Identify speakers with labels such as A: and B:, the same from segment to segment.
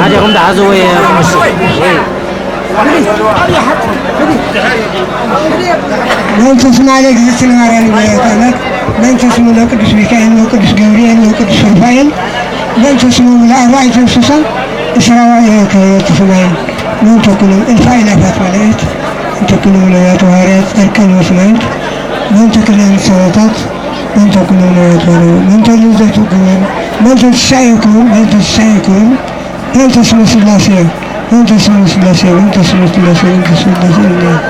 A: هذه هم دعزوا
B: لن تسمع عليك زيت المرأة بياتك لن تسمع لو قدس ميكائيل لو قدس جبريل لو قدس رفائيل لن تسمع لأربعة جنسوسا إسرائيل كي تسمعين لن تكونوا الفائلة فاتوليت لن تكونوا ولايات وهارات أركان وسمعين لن تكونوا السلطات لن تكونوا ولايات وهارات لن تكونوا لن تسعيكم لن تسعيكم لن تسمع سلاسية لن تسمع سلاسية لن تسمع سلاسية لن تسمع سلاسية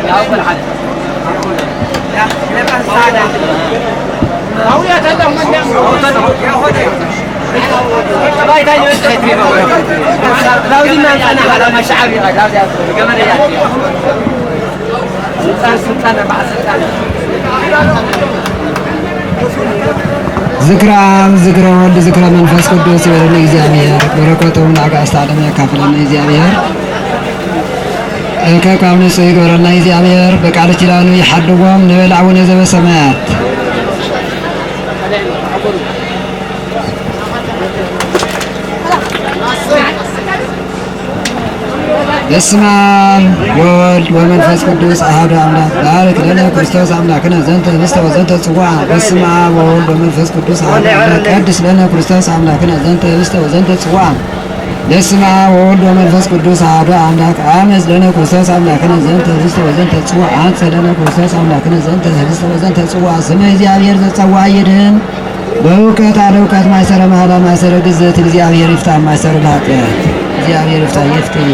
B: أول حد أو يا تدعم من يا
A: ذكرى ولد ذكرى منفس قدوس يبلغ እግዚአብሔር በረከቱን አጋዕዝተ ዓለም ያካፍለን እግዚአብሔር ከቃል ንጹሕ ይግበረና እግዚአብሔር በቃል ኪዳኑ ይሐድጎም ንበል አቡነ ዘበሰማያት በስመ አብ ወወልድ ወመንፈስ ቅዱስ አሐዱ አምላክ ባርክ ለነ ክርስቶስ አምላክነ ዘንተ ህብስተ ወዘንተ ጽዋዕ በስመ አብ ወወልድ ወመንፈስ ቅዱስ አሐዱ አምላክ ቀድስ ለነ ክርስቶስ አምላክነ ዘንተ ህብስተ ወዘንተ ጽዋዕ በስመ አብ ወወልድ ወመንፈስ ቅዱስ አሐዱ አምላክ አመፅ ለነ ክርስቶስ አምላክነ ዘንተ ህብስተ ወዘንተ ጽዋዕ አንተ ለነ ክርስቶስ አምላክነ ዘንተ ህብስተ ወዘንተ ጽዋዕ ስመ እግዚአብሔር ዘጸዋዕ ይድህን በእውቀት አለ እውቀት ማይሰረ መሐላ ማይሰረ ግዝት እግዚአብሔር ይፍታ ማይሰረ ኃጢአት እግዚአብሔር ይፍታ ይፍትህ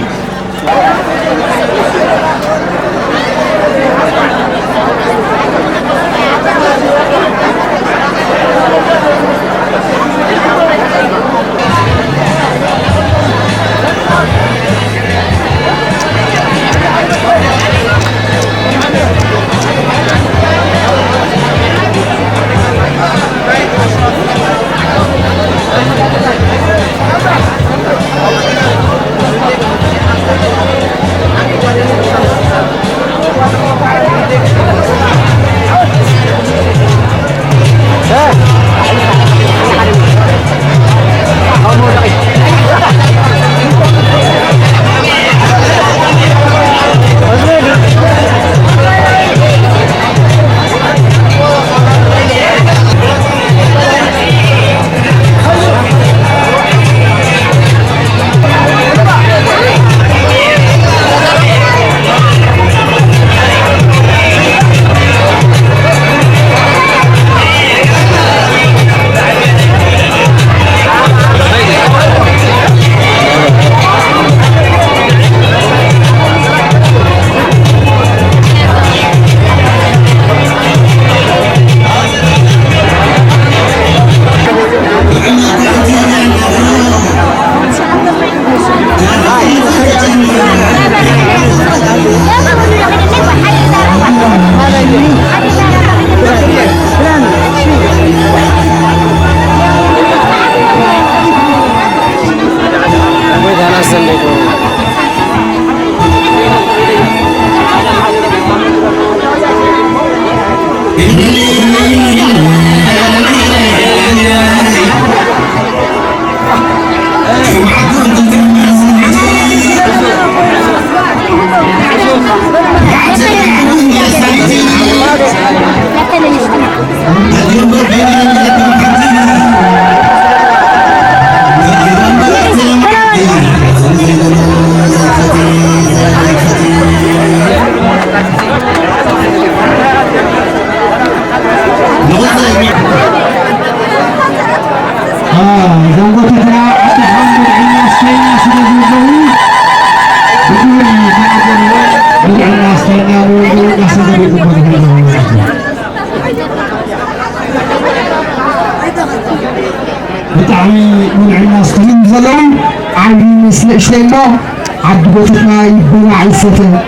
B: بتاعي منعنا استلم ظلم عم سليمان عبد بوتنا يبنى عيسته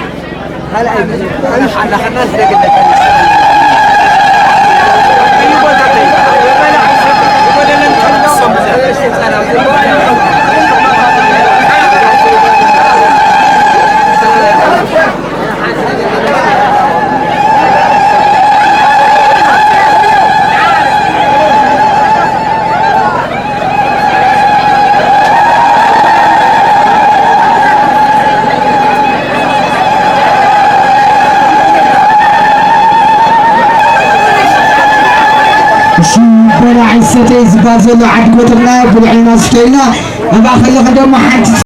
B: هلا احنا بلا عيسته زبازلو عدوتنا بالعين استينا ما خلي خدمه حد